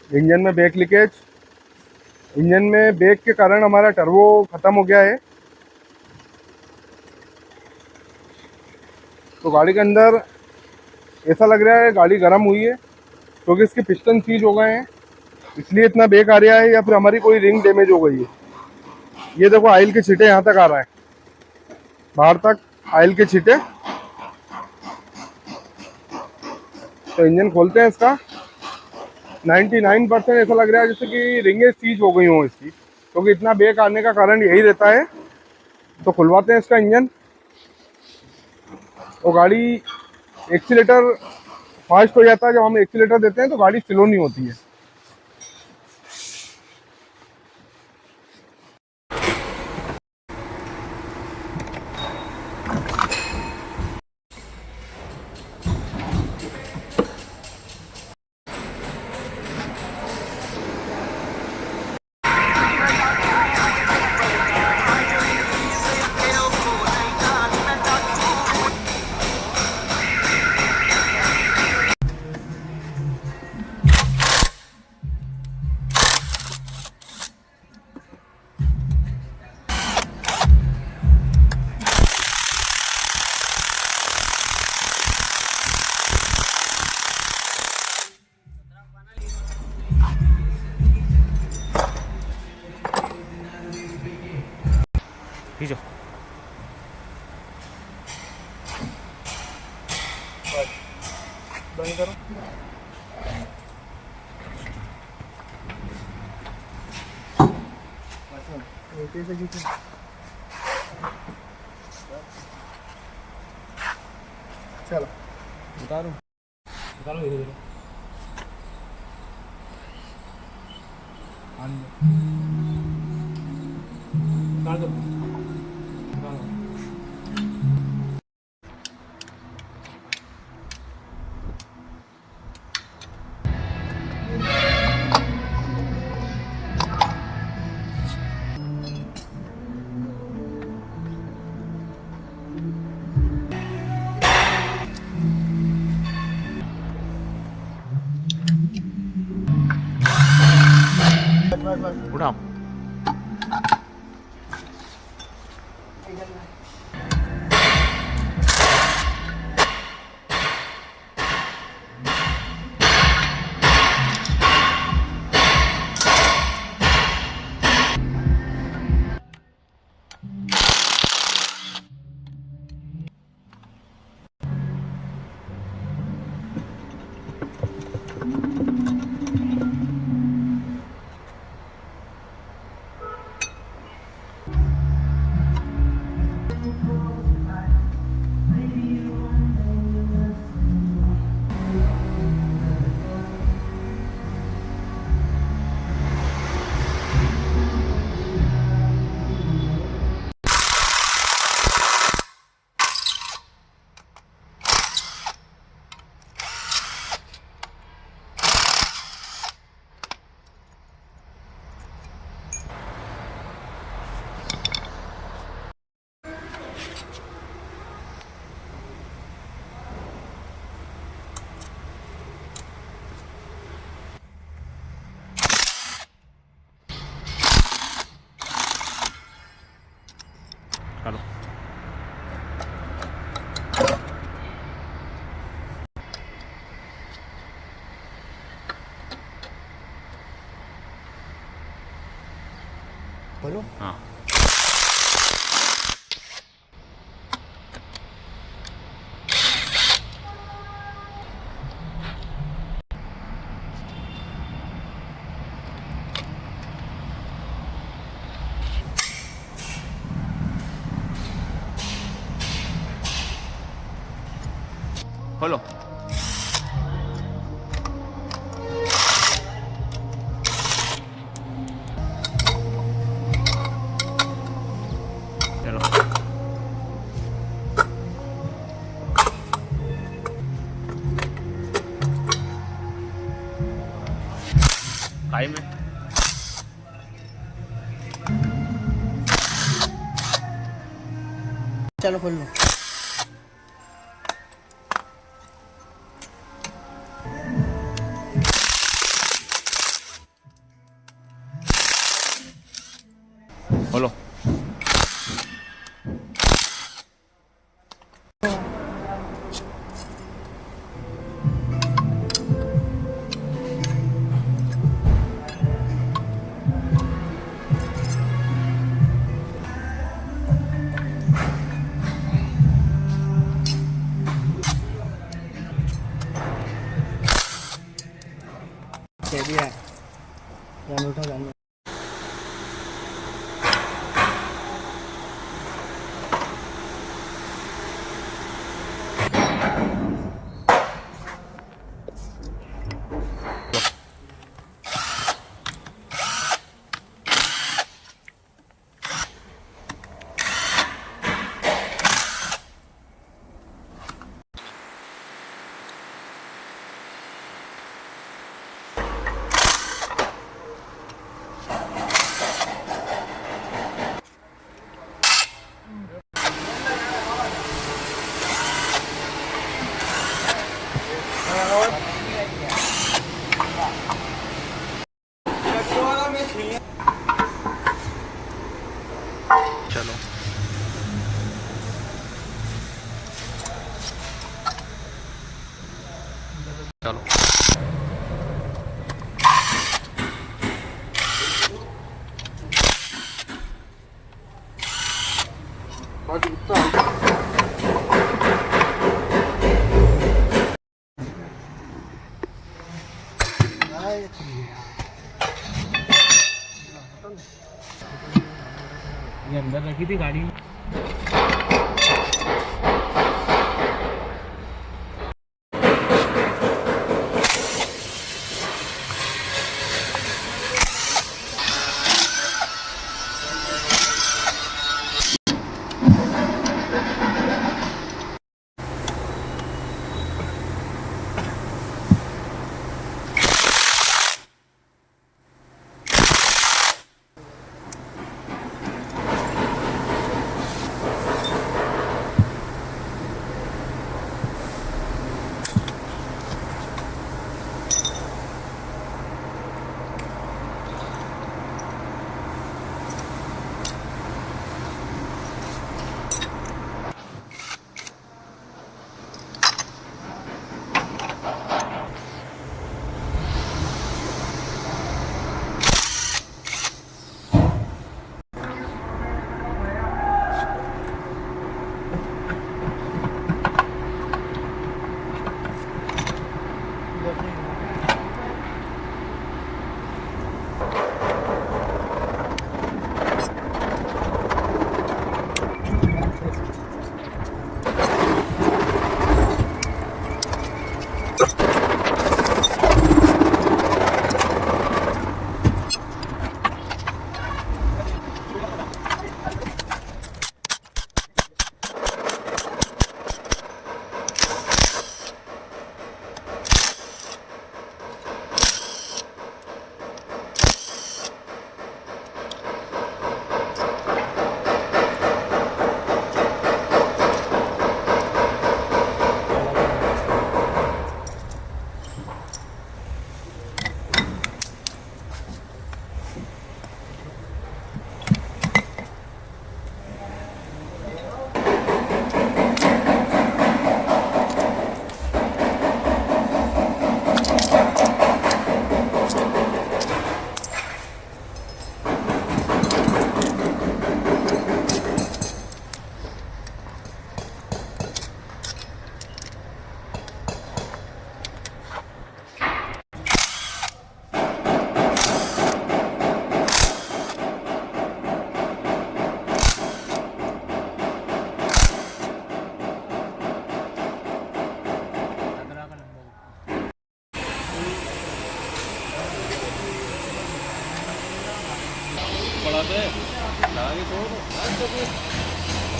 Engine में break leakage, engine में break के कारण हमारा टर्बो ख़त्म हो गया है। तो गाड़ी के अंदर ऐसा लग रहा है गाड़ी गर्म हुई है, क्योंकि इसके पिस्टन सीज हो गए हैं, इसलिए इतना ब्रेक आ रहा है, या फिर हमारी कोई रिंग डैमेज हो गई है। ये देखो ऑयल के छींटे यहाँ तक आ रहा है, बाहर तक ऑयल के छींटे। तो इंजन खोलते हैं इसका। 99% ऐसा लग रहा है जैसे कि रिंगें सीज हो गई हों इसकी, क्योंकि इतना ब्रेक आने का कारण यही रहता है। तो खुलवाते हैं इसका इंजन। और गाड़ी एक्सीलेटर फास्ट हो जाता है, जब हम एक्सीलेटर देते हैं तो गाड़ी स्लो नहीं होती है। खींचो। बंद करो। चलो उतारो उतारो, धीरे धीरे। उतार दो, उतारो। उठाओ। चलो। बोलो। हाँ। खोलो। चलो। खाई में। चलो खोल लो। खोलो। कैदी है जान उठा जान चलो चलो। ये अंदर रखी थी गाड़ी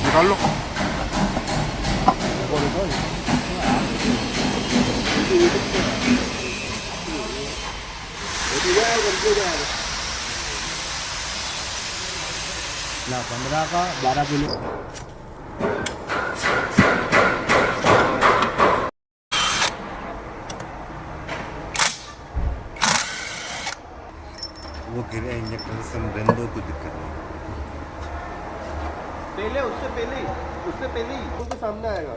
निकाल लो। ना 15 का 12 किलो वो गिरे इंजेक्टर से रेंदो को दिक्कत नहीं। पहले उससे पहले ही उसके सामने आएगा।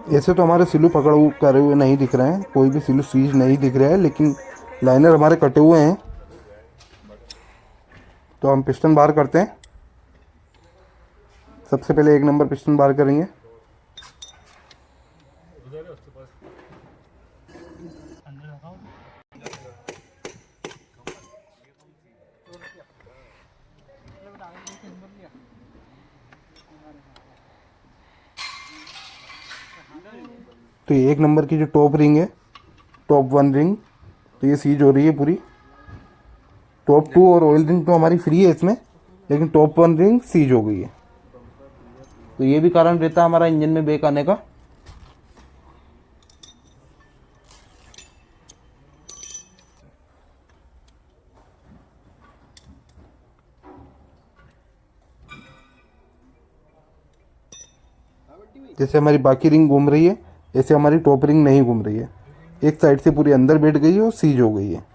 ऐसे तो हमारे सिलू पकड़ करे हुए नहीं दिख रहे हैं, कोई भी सिलू सीज नहीं दिख रहा है, लेकिन लाइनर हमारे कटे हुए हैं। तो हम पिस्टन बाहर करते हैं। सबसे पहले 1 नंबर पिस्टन बाहर करेंगे। तो ये 1 नंबर की जो टॉप रिंग है, टॉप 1 रिंग, तो ये सीज हो रही है पूरी। टॉप 2 और ऑयल रिंग तो हमारी फ्री है इसमें, लेकिन टॉप 1 रिंग सीज हो गई है। तो ये भी कारण रहता है हमारा इंजन में बेक आने का। जैसे हमारी बाकी रिंग घूम रही है, ऐसे हमारी टॉप रिंग नहीं घूम रही है। एक साइड से पूरी अंदर बैठ गई है और सीज हो गई है।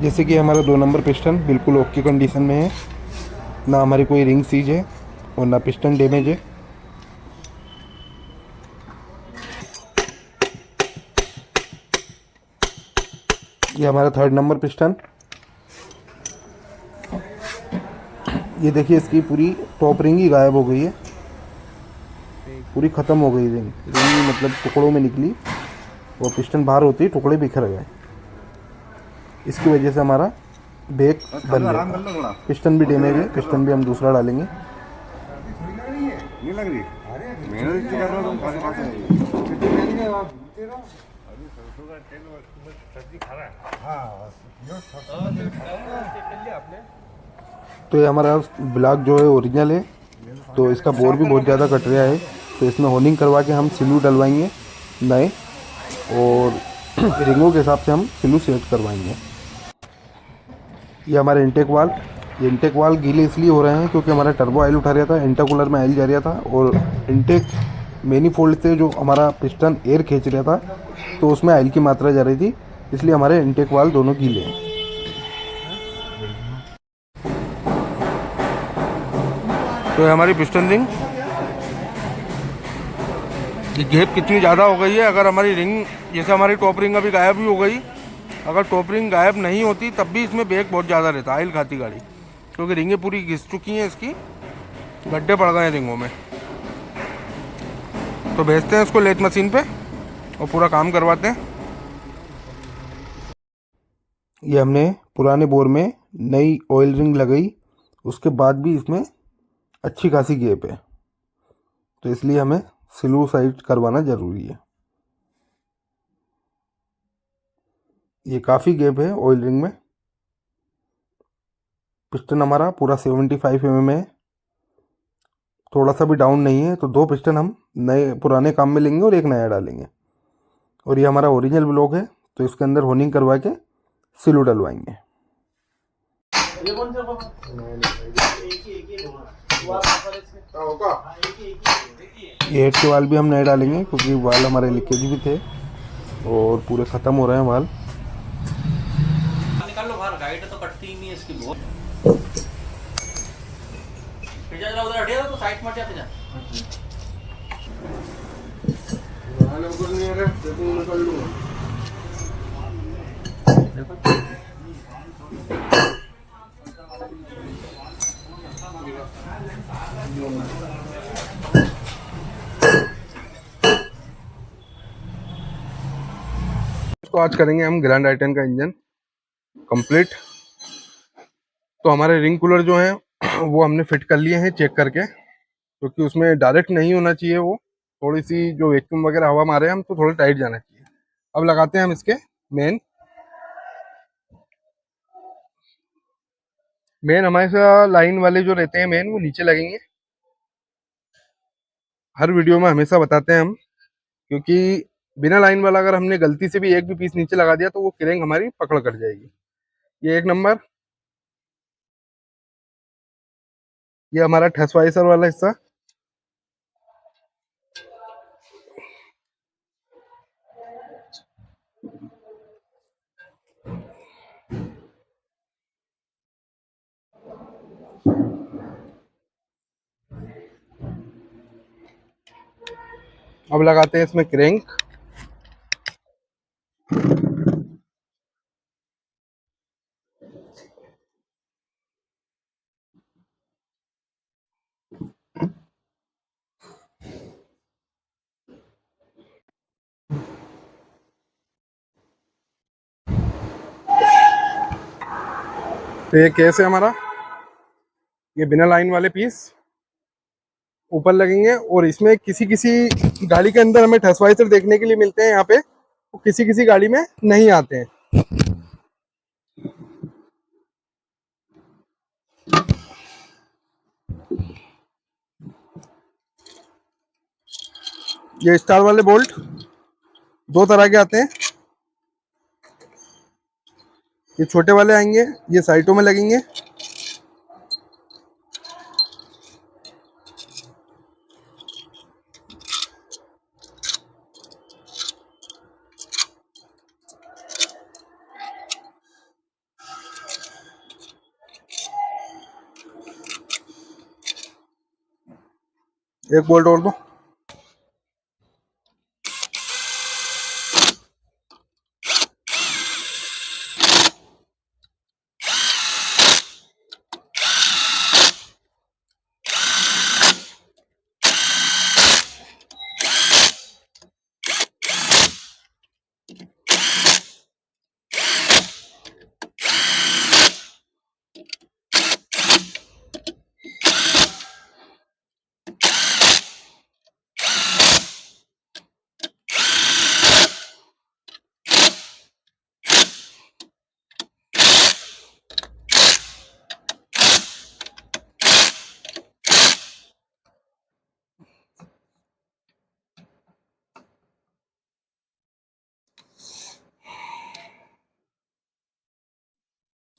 जैसे कि हमारा 2 नंबर पिस्टन बिल्कुल ओके कंडीशन में है, ना हमारी कोई रिंग सीज है और ना पिस्टन डैमेज है। ये हमारा 3rd नंबर पिस्टन। ये देखिए इसकी पूरी टॉप रिंग ही गायब हो गई है, पूरी ख़त्म हो गई रिंग मतलब टुकड़ों में निकली और पिस्टन बाहर होते ही टुकड़े बिखर गए। इसकी वजह से हमारा बेक बंद है। पिस्टन भी डैमेज है, पिस्टन भी हम दूसरा डालेंगे। नहीं लग रही मेहनत कर रहा हूं तो ये हमारा ब्लॉक जो है ओरिजिनल है, तो इसका बोर भी बहुत ज़्यादा कट रहा है। तो इसमें होनिंग करवा के हम सिलू डलवाएंगे नए, और रिंगों के हिसाब से हम सिलू सेट करवाएंगे। ये हमारे इंटेक वाल, ये इंटेक वाल गीले इसलिए हो रहे हैं क्योंकि हमारा टर्बो ऑयल उठा रहा था, इंटरकूलर में ऑयल जा रहा था, और इंटेक मैनीफोल्ड से जो हमारा पिस्टन एयर खींच रहा था तो उसमें ऑयल की मात्रा जा रही थी, इसलिए हमारे इंटेक वाल दोनों गीले हैं। तो हमारी पिस्टन रिंग ये गैप कितनी ज़्यादा हो गई है। अगर हमारी रिंग, जैसे हमारी टॉप रिंग अभी गायब भी हो गई, अगर टॉप रिंग गायब नहीं होती तब भी इसमें बेक बहुत ज़्यादा रहता, ऑयल खाती गाड़ी, क्योंकि रिंगें पूरी घिस चुकी हैं, इसकी गड्ढे पड़ गए हैं रिंगों में। तो भेजते हैं इसको लेथ मशीन पे और पूरा काम करवाते हैं। ये हमने पुराने बोर में नई ऑयल रिंग लगाई, उसके बाद भी इसमें अच्छी खासी गैप है, तो इसलिए हमें स्लो साइड करवाना ज़रूरी है। ये काफ़ी गैप है ऑयल रिंग में। पिस्टन हमारा पूरा 75 mm है, थोड़ा सा भी डाउन नहीं है, तो 2 पिस्टन हम नए पुराने काम में लेंगे और एक नया डालेंगे। और ये हमारा ओरिजिनल ब्लॉक है, तो इसके अंदर होनिंग करवा के सिलू डलवाएंगे। ये हेड के वाल भी हम नए डालेंगे क्योंकि वाल हमारे लीकेज भी थे और पूरे ख़त्म हो रहे हैं वाल। निकाल लो बाहर, गाइड तो कटती ही नहीं है इसकी बहुत। पिज्जा जरा उधर हटिया तो साइड में हटिया पिज्जा। ऊपर नहीं आ रहा है, तो निकाल लूंगा। दोस्तों आज करेंगे हम ग्रैंड आई10 का इंजन कंप्लीट। तो हमारे रिंग कूलर जो हैं वो हमने फिट कर लिए हैं चेक करके, क्योंकि उसमें डायरेक्ट नहीं होना चाहिए, वो थोड़ी सी जो वैक्यूम वगैरह हवा मारे हम तो थोड़ा टाइट जाना चाहिए। अब लगाते हैं हम इसके मेन मेन हमारे साथ लाइन वाले जो रहते हैं मेन वो नीचे लगेंगे। हर वीडियो में हमेशा बताते हैं हम, क्योंकि बिना लाइन वाला अगर हमने गलती से भी एक भी पीस नीचे लगा दिया तो वो क्रेंक हमारी पकड़ कर जाएगी। ये एक नंबर। ये हमारा ठसवाइसर वाला हिस्सा। अब लगाते हैं इसमें क्रेंक। तो ये केस है हमारा, ये बिना लाइन वाले पीस ऊपर लगेंगे। और इसमें किसी किसी गाड़ी के अंदर हमें ठसवाइसर देखने के लिए मिलते हैं यहाँ पे, तो किसी किसी गाड़ी में नहीं आते हैं। ये स्टार वाले बोल्ट दो तरह के आते हैं। ये छोटे वाले आएंगे, ये साइडों में लगेंगे। एक बोल्ट और दो।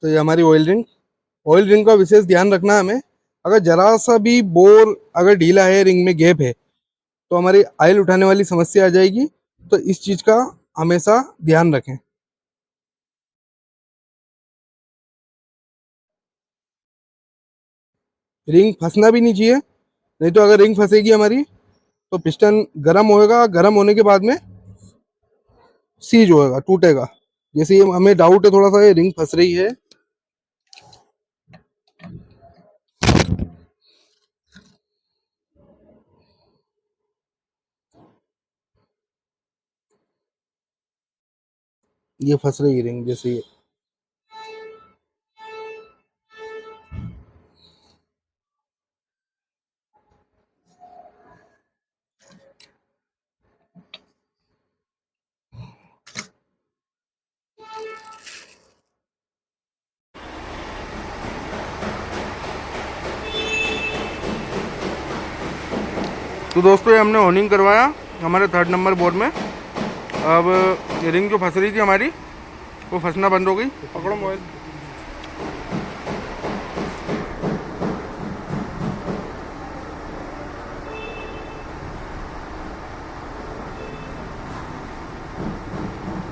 तो ये हमारी ऑयल रिंग। ऑयल रिंग का विशेष ध्यान रखना है हमें। अगर जरा सा भी बोर अगर ढीला है, रिंग में गैप है, तो हमारी ऑयल उठाने वाली समस्या आ जाएगी। तो इस चीज का हमेशा ध्यान रखें। रिंग फंसना भी नहीं चाहिए, नहीं तो अगर रिंग फंसेगी हमारी तो पिस्टन गर्म होएगा, गर्म होने के बाद में सीज होएगा, टूटेगा। जैसे ये हमें डाउट है थोड़ा सा ये रिंग फंस रही है, ये फंस रही है रिंग जैसे ये। तो दोस्तों ये हमने ऑनिंग करवाया हमारे 3rd नंबर बोर्ड में। अब ये रिंग जो फंस रही थी हमारी वो फंसना बंद हो गई। पकड़ो मोबाइल।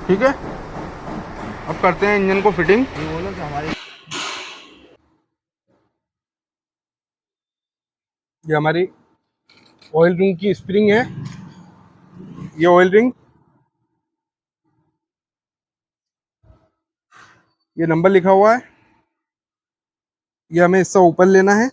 ठीक है, अब करते हैं इंजन को फिटिंग। ये बोलो कि हमारी ये हमारी ऑयल रिंग की स्प्रिंग है। ये ऑयल रिंग, ये नंबर लिखा हुआ है, ये हमें इससे ऊपर लेना है।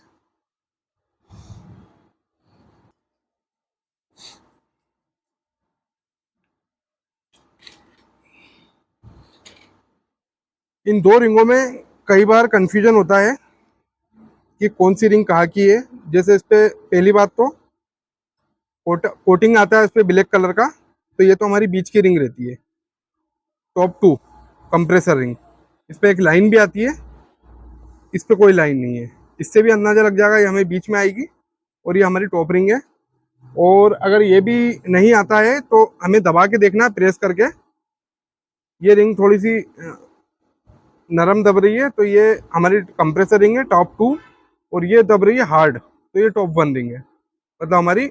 इन दो रिंगों में कई बार कंफ्यूजन होता है कि कौन सी रिंग कहाँ की है। जैसे इस पे पहली बात तो कोटिंग आता है इस पे ब्लैक कलर का, तो ये तो हमारी बीच की रिंग रहती है, टॉप 2 कंप्रेसर रिंग। इस पे एक लाइन भी आती है, इस पे कोई लाइन नहीं है। इससे भी अंदाजा लग जाएगा ये हमें बीच में आएगी और ये हमारी टॉप रिंग है। और अगर ये भी नहीं आता है तो हमें दबा के देखना है, प्रेस करके। ये रिंग थोड़ी सी नरम दब रही है तो ये हमारी कंप्रेसर रिंग है टॉप 2, और ये दब रही है हार्ड तो ये टॉप 1 रिंग है, मतलब हमारी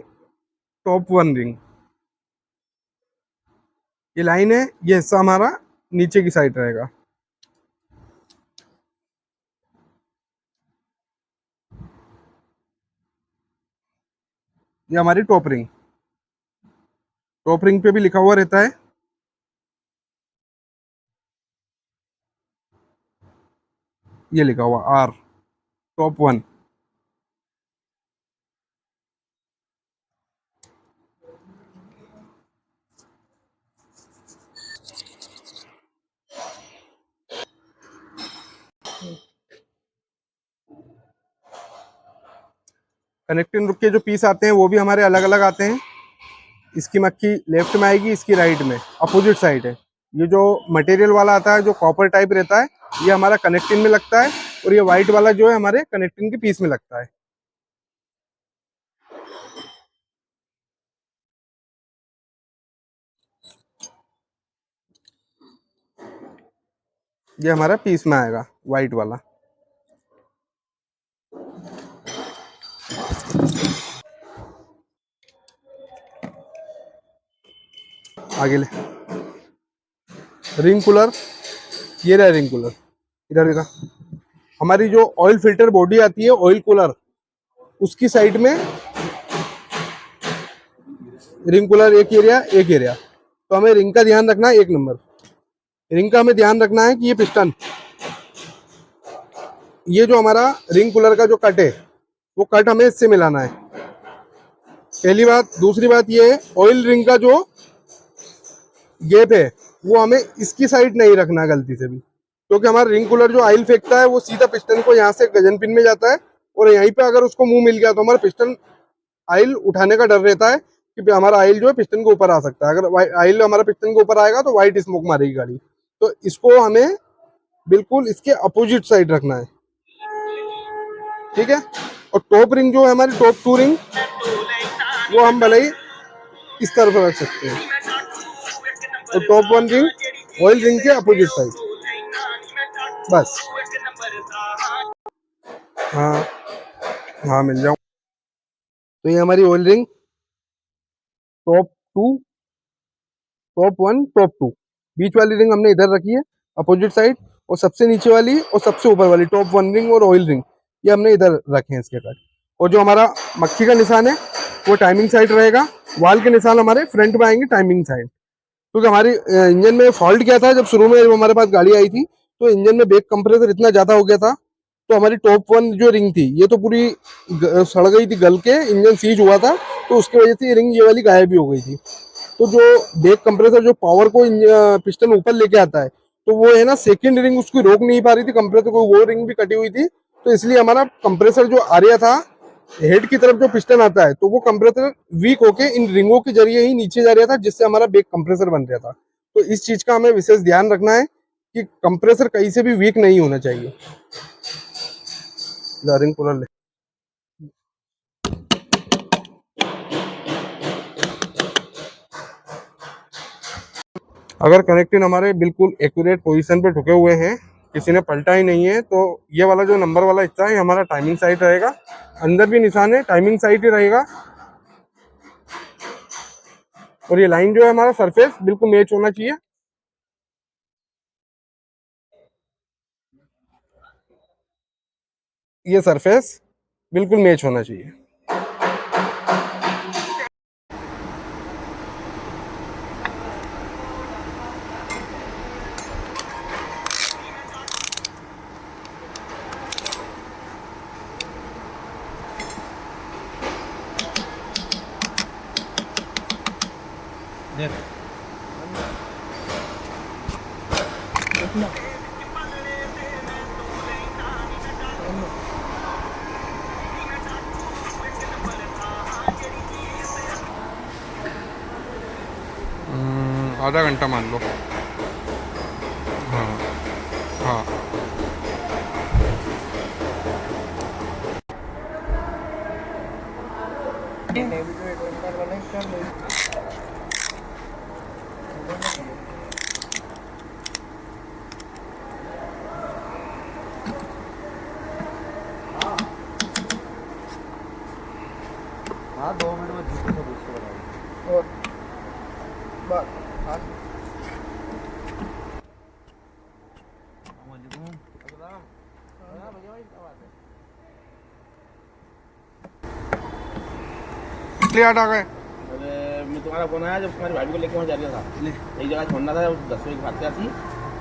टॉप 1 रिंग। ये लाइन है, ये हिस्सा हमारा नीचे की साइड रहेगा। ये हमारी टॉप रिंग, टॉप रिंग पे भी लिखा हुआ रहता है, ये लिखा हुआ आर, टॉप 1। कनेक्टिंग रुक के जो पीस आते हैं वो भी हमारे अलग अलग आते हैं। इसकी मक्खी लेफ्ट में आएगी, इसकी राइट में, अपोजिट साइड है। ये जो मटेरियल वाला आता है जो कॉपर टाइप रहता है ये हमारा कनेक्टिंग में लगता है, और ये वाइट वाला जो है हमारे कनेक्टिंग के पीस में लगता है। ये हमारा पीस में आएगा वाइट वाला। आगे ले रिंग कूलर, ये रहा रिंग कूलर, इधर इधर हमारी जो ऑयल फिल्टर बॉडी आती है ऑयल कूलर, उसकी साइड में रिंग कूलर एक एरिया। तो हमें रिंग का ध्यान रखना है, 1 नंबर रिंग का हमें ध्यान रखना है कि ये पिस्टन, ये जो हमारा रिंग कूलर का जो कट है वो कट हमें इससे मिलाना है, पहली बात। दूसरी बात ये है ऑयल रिंग का जो गैप है वो हमें इसकी साइड नहीं रखना है गलती से भी, क्योंकि हमारा रिंग कूलर जो ऑयल फेंकता है वो सीधा पिस्टन को यहाँ से गजन पिन में जाता है, और यहीं पे अगर उसको मुंह मिल गया तो हमारा पिस्टन ऑयल उठाने का डर रहता है कि हमारा ऑयल जो है पिस्टन के ऊपर आ सकता है। अगर ऑयल हमारा पिस्टन के ऊपर आएगा तो वाइट स्मोक मारेगी गाड़ी। तो इसको हमें बिल्कुल इसके अपोजिट साइड रखना है, ठीक है। और टॉप रिंग जो है हमारी टॉप 2 रिंग, वो हम भले ही इस तरफ रख सकते हैं, और टॉप 1 रिंग ऑयल रिंग के अपोजिट साइड, बस। हाँ हाँ मिल जाऊँ। तो ये हमारी oil ring top 2, top 1, top 2, बीच वाली रिंग हमने इधर रखी है अपोजिट साइड, और सबसे नीचे वाली और सबसे ऊपर वाली टॉप 1 रिंग और ऑयल रिंग ये हमने इधर रखे हैं इसके कट। और जो हमारा मक्खी का निशान है वो टाइमिंग साइड रहेगा, वाल के निशान हमारे फ्रंट में आएंगे टाइमिंग साइड। क्योंकि हमारी इंजन में फॉल्ट क्या था, जब शुरू में हमारे पास गाड़ी आई थी तो इंजन में बैक कंप्रेसर इतना ज्यादा हो गया था, तो हमारी टॉप 1 जो रिंग थी ये तो पूरी सड़ गई थी, गल के इंजन सीज हुआ था, तो उसकी वजह से ये रिंग ये वाली गायब भी हो गई थी। तो जो बैक कंप्रेसर जो पावर को पिस्टन ऊपर लेके आता है, तो वो है ना सेकंड रिंग उसकी रोक नहीं पा रही थी कंप्रेसर को, वो रिंग भी कटी हुई थी। तो इसलिए हमारा कंप्रेसर जो आ रहा था हेड की तरफ जो पिस्टन आता है, तो वो कंप्रेसर वीक होके इन रिंगों के जरिए ही नीचे जा रहा था, जिससे हमारा बैक कंप्रेसर बन रहा था। तो इस चीज का हमें विशेष ध्यान रखना है कि कंप्रेसर कहीं से भी वीक नहीं होना चाहिए। रिंग कूलर ले, अगर कनेक्टिंग हमारे बिल्कुल एक्यूरेट पोजीशन पे ठुके हुए हैं, किसी ने पलटा ही नहीं है, तो ये वाला जो नंबर वाला हिस्सा है हमारा टाइमिंग साइड रहेगा, अंदर भी निशान है टाइमिंग साइड ही रहेगा। और ये लाइन जो है हमारा सरफेस बिल्कुल मैच होना चाहिए, ये सरफेस बिल्कुल मैच होना चाहिए। देख आधा घंटा मान लो। हाँ हाँ हाँ 2 मिनट में दूसरे से दूसरे बताओ। और बस हाँ इसलिए आठ आ गए। अरे मैं तुम्हारा फोन आया जब तुम्हारी भाभी को लेके वहाँ जा रहा था, एक जगह छोड़ना था, 10 बजे भाग क्या थी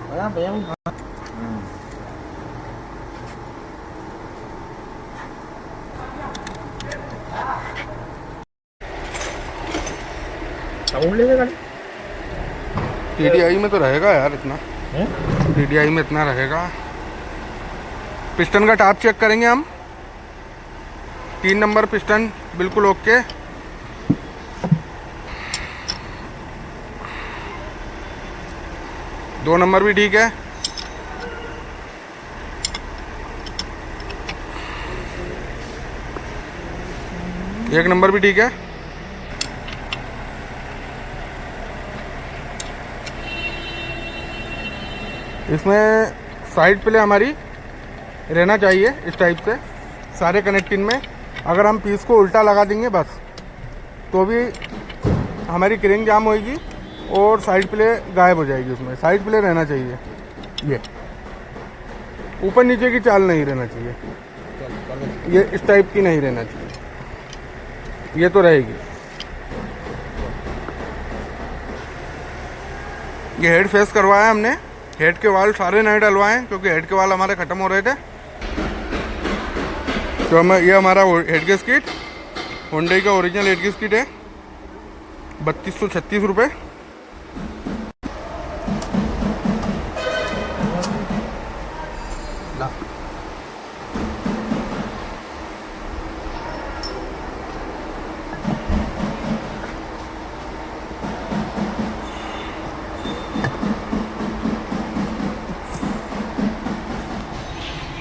भैया वो ले गाड़ी TDI में तो रहेगा यार इतना, TDI में इतना रहेगा। पिस्टन का टाप चेक करेंगे हम। 3 नंबर पिस्टन बिल्कुल ओके। दो नंबर भी ठीक है। एक नंबर भी ठीक है। इसमें साइड प्ले हमारी रहना चाहिए इस टाइप से सारे कनेक्टिंग में। अगर हम पीस को उल्टा लगा देंगे बस तो भी हमारी क्रिंग जाम होएगी और साइड प्ले गायब हो जाएगी। उसमें साइड प्ले रहना चाहिए, ये ऊपर नीचे की चाल नहीं रहना चाहिए, ये इस टाइप की नहीं रहना चाहिए, ये तो रहेगी। ये हेड फेस करवाया हमने, हेड के वाल सारे नए डलवाए क्योंकि हेड के वाल हमारे ख़त्म हो रहे थे। तो हम ये हमारा हेड गेस किट होंडे का ओरिजिनल हेड गेस किट है, 3236 रुपये।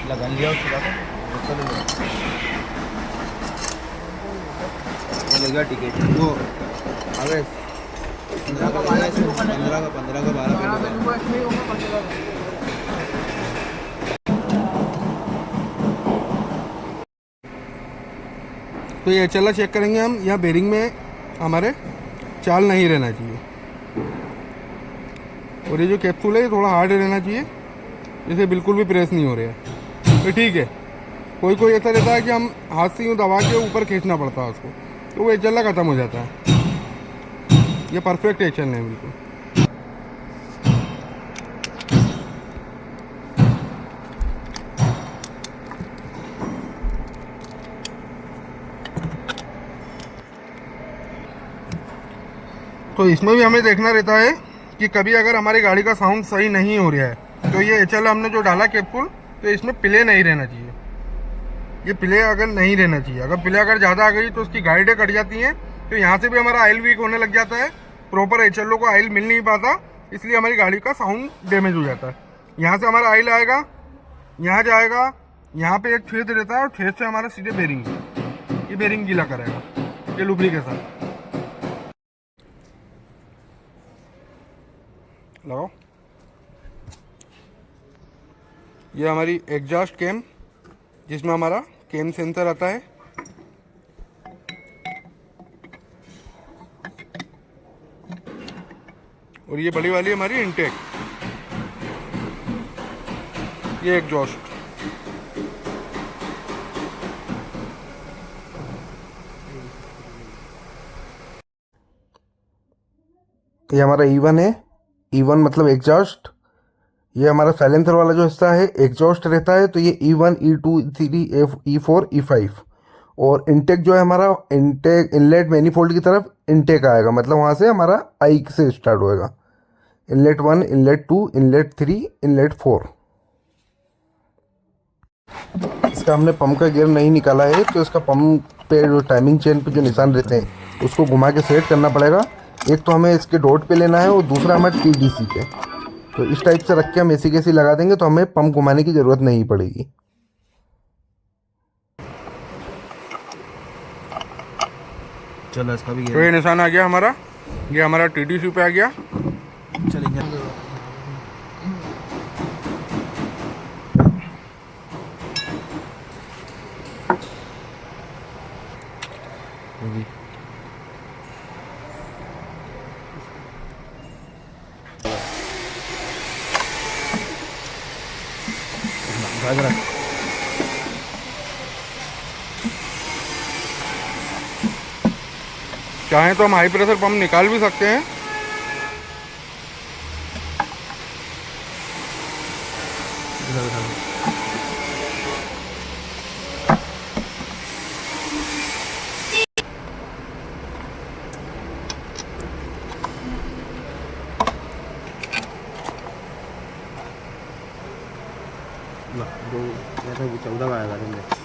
लगन लिया उसका तो लेगा टिकट वो अरे 15 का 12 तो ये चला चेक करेंगे हम। यहाँ बेरिंग में हमारे चाल नहीं रहना चाहिए और ये जो कैप्सूल है ये थोड़ा हार्ड रहना चाहिए, इसे बिल्कुल भी प्रेस नहीं हो रहा है तो ठीक है। कोई कोई ऐसा रहता है कि हम हाथ से यूँ दबा के ऊपर खींचना पड़ता है उसको, तो वो एचएल ख़त्म हो जाता है। ये परफेक्ट एचएल है बिल्कुल। तो इसमें भी हमें देखना रहता है कि कभी अगर हमारी गाड़ी का साउंड सही नहीं हो रहा है तो ये एचएल हमने जो डाला कैप्सूल, तो इसमें प्ले नहीं रहना चाहिए। ये प्ले अगर नहीं रहना चाहिए, अगर प्ले अगर ज़्यादा आ गई तो उसकी गाइडें कट जाती हैं, तो यहाँ से भी हमारा ऑयल वीक होने लग जाता है, प्रॉपर एचएल को ऑयल मिल नहीं पाता, इसलिए हमारी गाड़ी का साउंड डैमेज हो जाता है। यहाँ से हमारा ऑयल आएगा, यहाँ जाएगा, यहाँ पे एक छेद रहता है और छेद से हमारा सीधे बेरिंग, ये बेरिंग गीला करेगा ये लुब्रिकेशन। लगाओ। ये हमारी एग्जॉस्ट कैम जिसमें हमारा कैम सेंसर आता है। और ये बड़ी वाली हमारी इनटेक, ये एग्जॉस्ट। ये हमारा E1 है, E1 मतलब एग्जॉस्ट। ये हमारा साइलेंसर वाला जो हिस्सा है एग्जॉस्ट रहता है, तो ये E1 E2 E3 E4 E5। और इनटेक जो है हमारा, इनटेक इनलेट मैनिफोल्ड की तरफ इनटेक आएगा, मतलब वहाँ से हमारा आई से स्टार्ट होएगा। Inlet 1, inlet 2, inlet 3, inlet 4। इसका हमने पंप का गियर नहीं निकाला है, तो इसका पंप पे जो टाइमिंग चेन पे जो निशान रहते हैं उसको घुमा के सेट करना पड़ेगा, एक तो हमें इसके डॉट पे लेना है और दूसरा हमें TDC पे। तो इस टाइप से रख के हम ऐसी लगा देंगे तो हमें पंप घुमाने की ज़रूरत नहीं पड़ेगी। चलो इसका भी तो ये निशान आ गया हमारा, ये हमारा TDC पे आ गया। चलेंगे। चाहें तो हम हाई प्रेशर पंप निकाल भी सकते हैं। दो 14 का आएगा तुमने।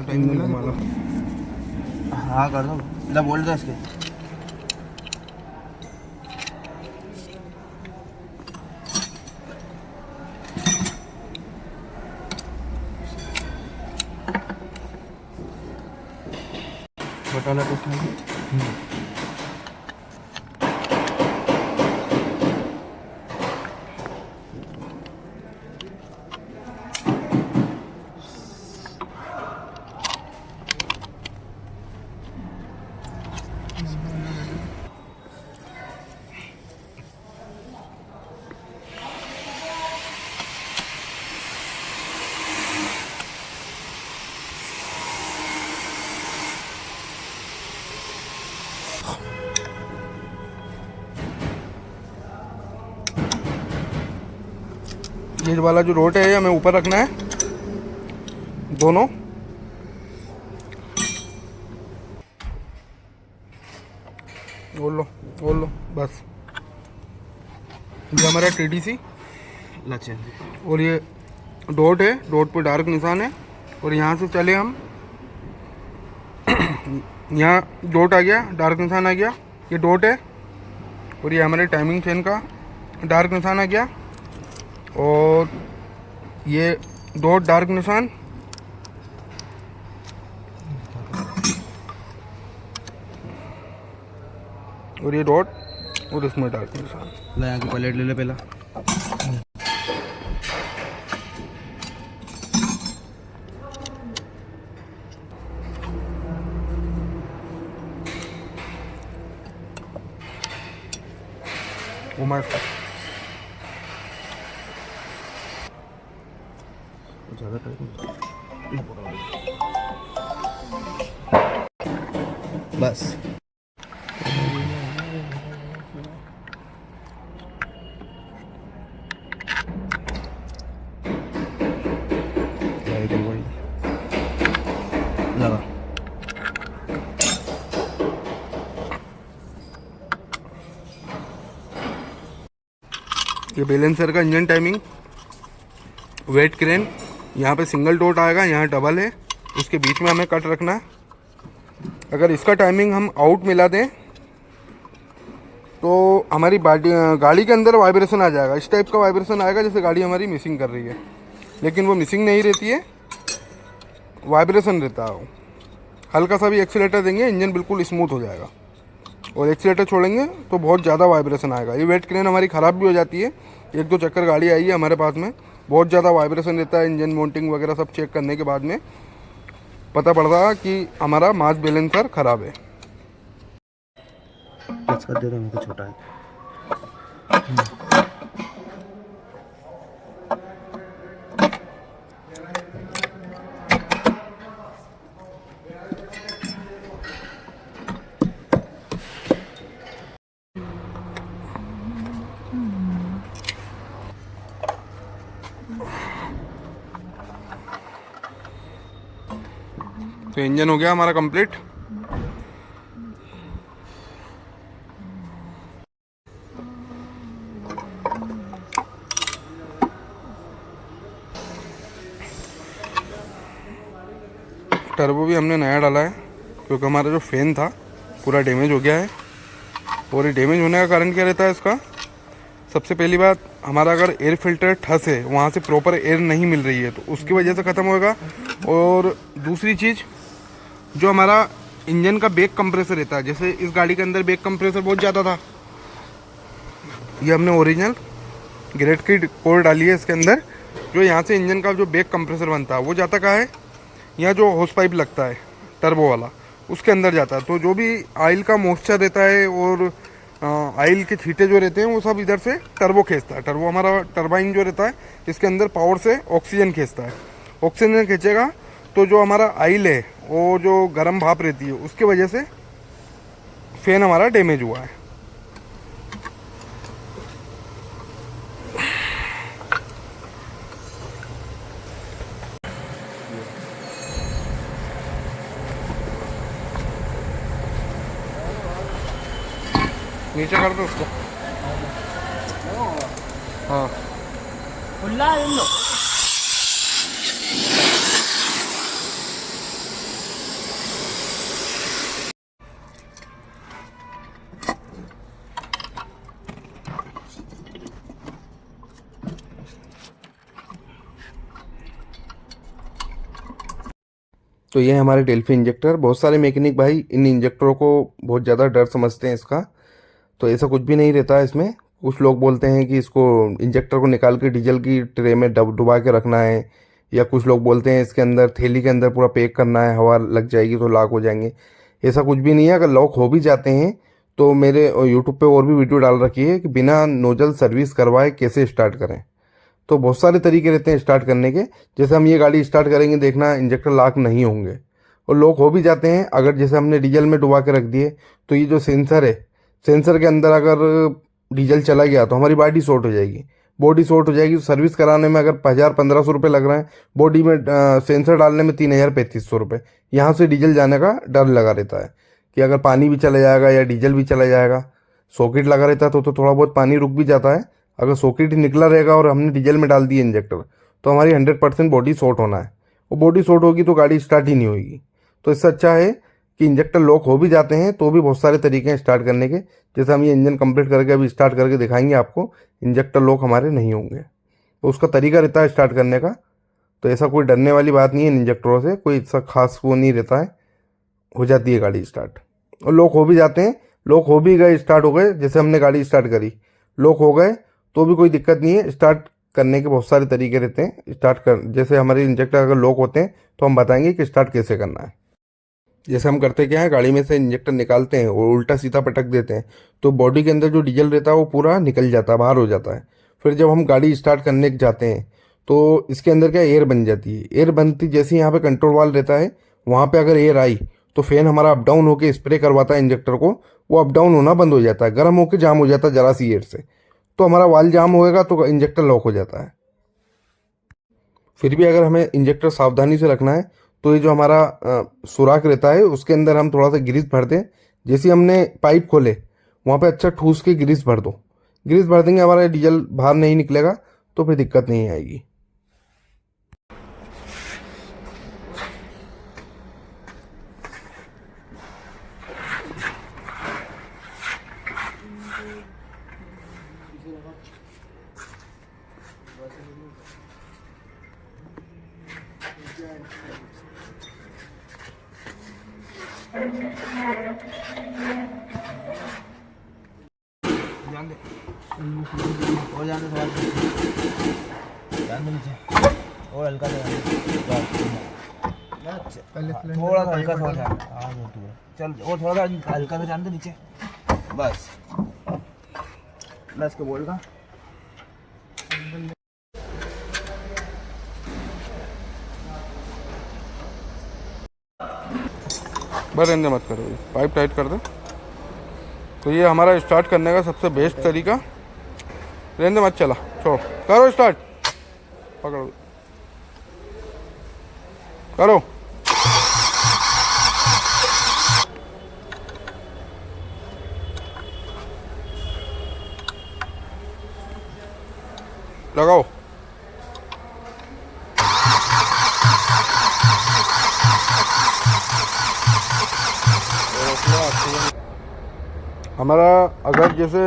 टाइम मिला। हाँ कर दो, बोल दो इसके। बटाला कुछ नहीं। ये वाला जो रोट है हमें ऊपर रखना है, दोनों। बोल लो बस। ये हमारा TDC और ये डॉट है, डॉट पे डार्क निशान है। और यहाँ से चले हम, यहाँ डॉट आ गया, डार्क निशान आ गया, ये डॉट है। और ये हमारे टाइमिंग चेन का डार्क निशान आ गया। और ये डॉट डार्क निशान, और ये डॉट, और इसमें डार्क निशान। यहाँ की प्लेट ले ले पहला। घुमा इसको। ज़्यादा टाइम बस। लगा। ये बैलेंसर का इंजन टाइमिंग, वेट क्रेन, यहाँ पे सिंगल डॉट आएगा, यहाँ डबल है, उसके बीच में हमें कट रखना है। अगर इसका टाइमिंग हम आउट मिला दें तो हमारी गाड़ी के अंदर वाइब्रेशन आ जाएगा। इस टाइप का वाइब्रेशन आएगा जैसे गाड़ी हमारी मिसिंग कर रही है, लेकिन वो मिसिंग नहीं रहती है, वाइब्रेशन रहता है वो। हल्का सा भी एक्सीलेटर देंगे, इंजन बिल्कुल स्मूथ हो जाएगा। और एक्सीलेटर छोड़ेंगे तो बहुत ज़्यादा वाइब्रेशन आएगा। ये वेट क्रेन हमारी ख़राब भी हो जाती है। 1-2 चक्कर गाड़ी आई है हमारे पास में, बहुत ज़्यादा वाइब्रेशन रहता है। इंजन माउंटिंग वगैरह सब चेक करने के बाद में पता पड़ता है कि हमारा मास बैलेंसर ख़राब है। इसका दे दो, मेरे को छोटा है। तो इंजन हो गया हमारा कंप्लीट। टर्बो भी हमने नया डाला है क्योंकि हमारा जो फैन था पूरा डैमेज हो गया है। और ये डैमेज होने का कारण क्या रहता है इसका, सबसे पहली बात हमारा अगर एयर फिल्टर ठस है, वहाँ से प्रॉपर एयर नहीं मिल रही है तो उसकी वजह से ख़त्म होगा। और दूसरी चीज़ जो हमारा इंजन का बैक कंप्रेसर रहता है, जैसे इस गाड़ी के अंदर बैक कंप्रेसर बहुत ज़्यादा था, ये हमने ओरिजिनल ग्रेड की कोर डाली है इसके अंदर। जो यहाँ से इंजन का जो बैक कंप्रेसर बनता है वो जाता कहाँ है, यहाँ जो होस पाइप लगता है टर्बो वाला उसके अंदर जाता है। तो जो भी ऑयल का मॉइस्चर रहता है और ऑयल के छींटे जो रहते हैं वो सब इधर से टर्बो खींचता है। टर्बो हमारा टरबाइन जो रहता है इसके अंदर पावर से ऑक्सीजन खींचता है। ऑक्सीजन खींचेगा तो जो हमारा ऑयल है वो जो गर्म भाप रहती है उसकी वजह से फैन हमारा डैमेज हुआ है। नीचे कर दो उसको। हाँ खुला है इन लोग। तो ये है हमारे डेल्फी इंजेक्टर। बहुत सारे मैकेनिक भाई इन इंजेक्टरों को बहुत ज़्यादा डर समझते हैं इसका, तो ऐसा कुछ भी नहीं रहता है इसमें। कुछ लोग बोलते हैं कि इसको इंजेक्टर को निकाल के डीजल की ट्रे में डुबा के रखना है, या कुछ लोग बोलते हैं इसके अंदर थैली के अंदर पूरा पैक करना है, हवा लग जाएगी तो लॉक हो जाएंगे। ऐसा कुछ भी नहीं है। अगर लॉक हो भी जाते हैं तो मेरे यूट्यूब पे और भी वीडियो डाल रखी है कि बिना नोजल सर्विस करवाए कैसे स्टार्ट करें। तो बहुत सारे तरीके रहते हैं स्टार्ट करने के। जैसे हम ये गाड़ी स्टार्ट करेंगे, देखना इंजेक्टर लॉक नहीं होंगे और लॉक हो भी जाते हैं। अगर जैसे हमने डीजल में डुबा के रख दिए तो ये जो सेंसर है, सेंसर के अंदर अगर डीजल चला गया तो हमारी बॉडी शॉर्ट हो जाएगी। बॉडी शॉर्ट हो जाएगी तो सर्विस कराने में अगर 1000-1500 रुपये लग रहे हैं, बॉडी में सेंसर डालने में 3000-3500 रुपये। यहाँ से डीजल जाने का डर लगा रहता है कि अगर पानी भी चला जाएगा या डीजल भी चला जाएगा। सॉकेट लगा रहता है तो थोड़ा बहुत पानी रुक भी जाता है। अगर सॉकेट ही निकला रहेगा और हमने डीजल में डाल दिए इंजेक्टर तो हमारी 100% बॉडी शॉर्ट होना है। वो बॉडी शॉर्ट होगी तो गाड़ी स्टार्ट ही नहीं होगी। तो इससे अच्छा है कि इंजेक्टर लॉक हो भी जाते हैं तो भी बहुत सारे तरीके हैं स्टार्ट करने के। जैसे हम ये इंजन कंप्लीट करके अभी स्टार्ट करके दिखाएंगे आपको, इंजेक्टर लॉक हमारे नहीं होंगे। तो उसका तरीका रहता है स्टार्ट करने का। तो ऐसा कोई डरने वाली बात नहीं है इंजेक्टरों से, कोई ऐसा खास वो नहीं रहता है, हो जाती है गाड़ी स्टार्ट। और लॉक हो भी जाते हैं, लॉक हो भी गए, स्टार्ट हो गए। जैसे हमने गाड़ी स्टार्ट करी, लॉक हो गए तो भी कोई दिक्कत नहीं है। स्टार्ट करने के बहुत सारे तरीके रहते हैं स्टार्ट कर। जैसे हमारे इंजेक्टर अगर लॉक होते हैं तो हम बताएंगे कि स्टार्ट कैसे करना है। जैसे हम करते क्या है, गाड़ी में से इंजेक्टर निकालते हैं और उल्टा सीधा पटक देते हैं तो बॉडी के अंदर जो डीजल रहता है वो पूरा निकल जाता है, बाहर हो जाता है। फिर जब हम गाड़ी स्टार्ट करने जाते हैं तो इसके अंदर क्या एयर बन जाती है। एयर बनती जैसे यहाँ पे कंट्रोल वाल रहता है, वहाँ पे अगर एयर आई तो फैन हमारा अप डाउन होकर स्प्रे करवाता है इंजेक्टर को। वो अप डाउन होना बंद हो जाता है, गर्म होकर जाम हो जाता है जरा सी एयर से, तो हमारा वाल जाम होएगा तो इंजेक्टर लॉक हो जाता है। फिर भी अगर हमें इंजेक्टर सावधानी से रखना है तो ये जो हमारा सुराख रहता है उसके अंदर हम थोड़ा सा ग्रीस भर दें। जैसे हमने पाइप खोले वहाँ पे अच्छा ठूस के ग्रीस भर दो। ग्रीस भर देंगे, हमारा डीजल बाहर नहीं निकलेगा तो फिर दिक्कत नहीं आएगी। जान दे और जान दे, थोड़ा जान दे नीचे और हल्का सा थोड़ा सा हल्का सा जान। चल और थोड़ा सा हल्का सा जान दे नीचे, बस इसको बोल का। बस रहने मत करो, पाइप टाइट कर दो। तो ये हमारा स्टार्ट करने का सबसे बेस्ट तरीका। रहने मत, चला छोड़ो, करो स्टार्ट, पकड़ो, करो। लगाओ। हमारा अगर जैसे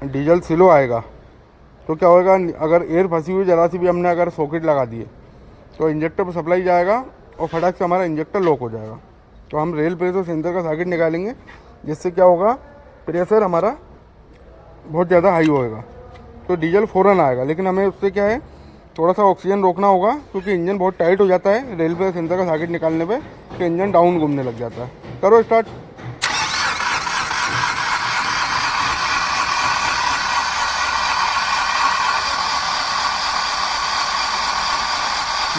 डीजल स्लो आएगा तो क्या होगा, अगर एयर फंसी हुई जरा सी भी हमने अगर सॉकेट लगा दिए तो इंजेक्टर पर सप्लाई जाएगा और फटाक से हमारा इंजेक्टर लॉक हो जाएगा। तो हम रेल प्रेशर सेंसर का सॉकेट निकालेंगे, जिससे क्या होगा, प्रेशर हमारा बहुत ज़्यादा हाई होएगा तो डीजल फ़ौरन आएगा। लेकिन हमें उससे क्या है, थोड़ा सा ऑक्सीजन रोकना होगा, क्योंकि इंजन बहुत टाइट हो जाता है रेल प्रेशर सेंसर का सॉकेट निकालने पे, तो इंजन डाउन घूमने लग जाता है। करो स्टार्ट।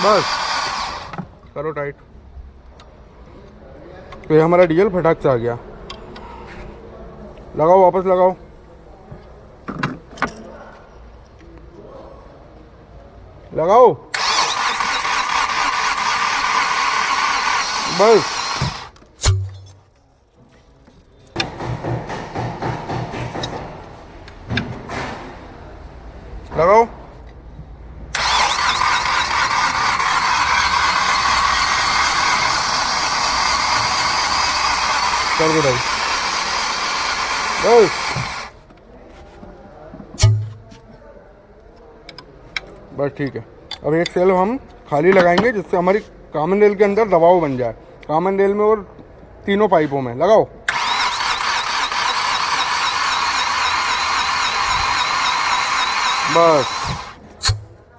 बस करो टाइट। तो ये हमारा डीजल फटाक से आ गया। लगाओ, वापस लगाओ। लगाओ बस। लगाओ। कर दो भाई, बस। बस ठीक है। अब एक सेल हम खाली लगाएंगे, जिससे हमारी कॉमन रेल के अंदर दबाव बन जाए, कॉमन रेल में और तीनों पाइपों में। लगाओ। बस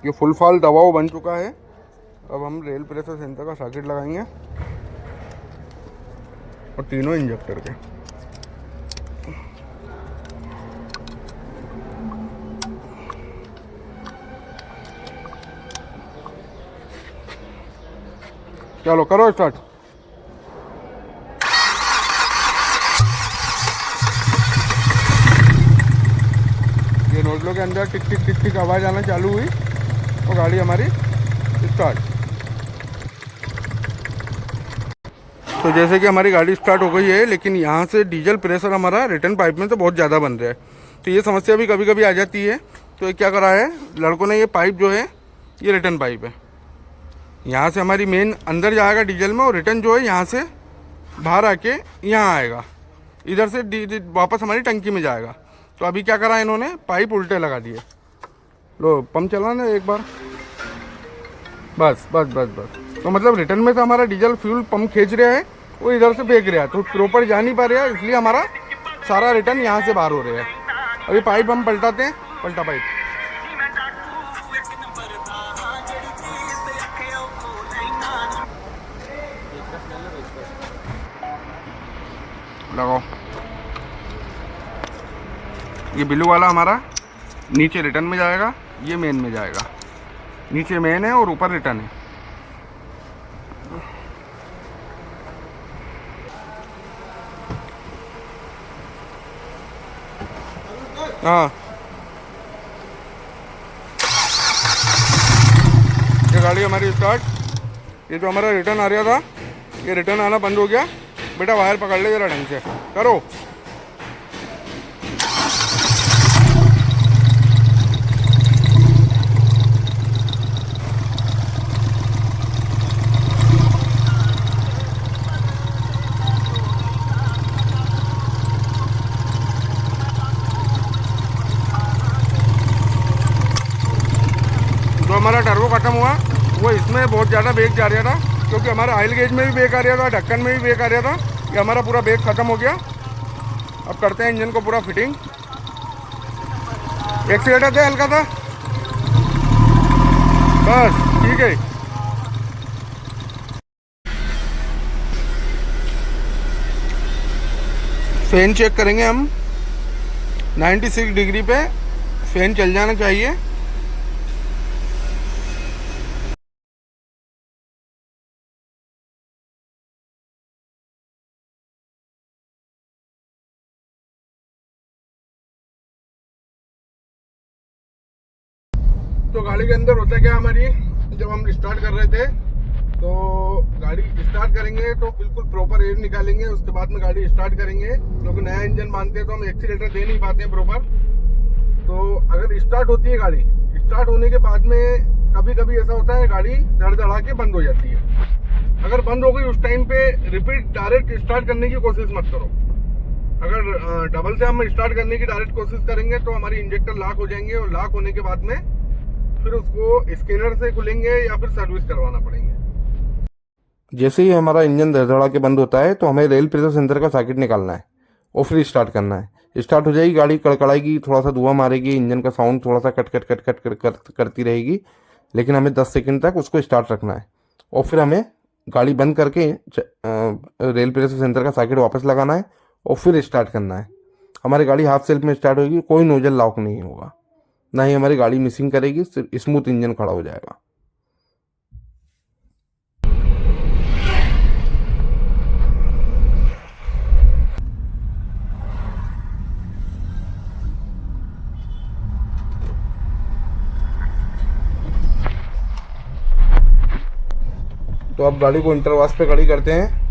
ये फुल फाल दबाव बन चुका है। अब हम रेल प्रेशर सेंसर का सॉकेट लगाएंगे और तीनों इंजेक्टर के। चलो करो स्टार्ट। ये नोजलों के अंदर टिक टिक टिक टिक आवाज़ आना चालू हुई और गाड़ी हमारी स्टार्ट। तो जैसे कि हमारी गाड़ी स्टार्ट हो गई है, लेकिन यहाँ से डीजल प्रेशर हमारा रिटर्न पाइप में तो बहुत ज़्यादा बन रहा है। तो ये समस्या भी कभी कभी आ जाती है। तो ये क्या करा है लड़कों ने, ये पाइप जो है ये रिटर्न पाइप है, यहाँ से हमारी मेन अंदर जाएगा डीजल में, और रिटर्न जो है यहाँ से बाहर आके यहाँ आएगा, इधर से वापस हमारी टंकी में जाएगा। तो अभी क्या करा इन्होंने, पाइप उल्टे लगा दिए। लो पंप चलाना एक बार, बस बस बस बस। तो मतलब रिटर्न में से हमारा डीजल फ्यूल पंप खींच रहा है, वो इधर से फेंक रहा है, तो प्रॉपर जा नहीं पा रहा है, इसलिए हमारा सारा रिटर्न यहाँ से बाहर हो रहा है। अभी पाइप हम पलटाते हैं, पलटा पाइप। लगाओ। ये ब्लू वाला हमारा नीचे रिटर्न में जाएगा, ये मेन में जाएगा। नीचे मेन है और ऊपर रिटर्न है। हाँ, ये गाड़ी हमारी स्टार्ट। ये जो हमारा रिटर्न आ रहा था, ये रिटर्न आना बंद हो गया। बेटा वायर पकड़ ले जरा ढंग से, करो। जो हमारा टर्बो खत्म हुआ वो इसमें बहुत ज़्यादा बेग जा रहा था, क्योंकि हमारा ऑयल गेज में भी बेग आ रहा था, ढक्कन में भी बेग आ रहा था। ये हमारा पूरा बेग ख़त्म हो गया। अब करते हैं इंजन को पूरा फिटिंग। एक्सीलेटर दे हल्का था, बस ठीक है। फैन चेक करेंगे हम, 96 डिग्री पे फैन चल जाना चाहिए। तो गाड़ी के अंदर होता क्या हमारी, जब हम स्टार्ट कर रहे थे तो गाड़ी स्टार्ट करेंगे तो बिल्कुल प्रॉपर एयर निकालेंगे, उसके बाद में गाड़ी स्टार्ट करेंगे। क्योंकि नया इंजन बांधते हैं तो हम एक्सीलेटर दे नहीं पाते हैं प्रॉपर। तो अगर स्टार्ट होती है गाड़ी, स्टार्ट होने के बाद में कभी कभी ऐसा होता है गाड़ी धड़धड़ा के बंद हो जाती है। अगर बंद हो गई उस टाइम पे रिपीट डायरेक्ट स्टार्ट करने की कोशिश मत करो। अगर डबल से हम स्टार्ट करने की डायरेक्ट कोशिश करेंगे तो हमारी इंजेक्टर लॉक हो जाएंगे और लॉक होने के बाद में फिर उसको स्कैनर से खुलेंगे या फिर सर्विस करवाना पड़ेंगे। जैसे ही हमारा इंजन धड़धड़ा के बंद होता है तो हमें रेल प्रेशर सेंसर का सॉकेट निकालना है और फिर स्टार्ट करना है। स्टार्ट हो जाएगी गाड़ी, कड़कड़ाएगी, थोड़ा सा धुआं मारेगी, इंजन का साउंड थोड़ा सा cut cut cut cut cut cut करती रहेगी, लेकिन हमें 10 सेकंड तक उसको स्टार्ट रखना है और फिर हमें गाड़ी बंद करके रेल प्रेशर सेंसर का सॉकेट वापस लगाना है और फिर स्टार्ट करना है। हमारी गाड़ी हाफ सेल्फ में स्टार्ट होगी, कोई नोजल लॉक नहीं होगा, ना ही हमारी गाड़ी मिसिंग करेगी, सिर्फ स्मूथ इंजन खड़ा हो जाएगा। तो अब गाड़ी को इंटरवास पे खड़ी करते हैं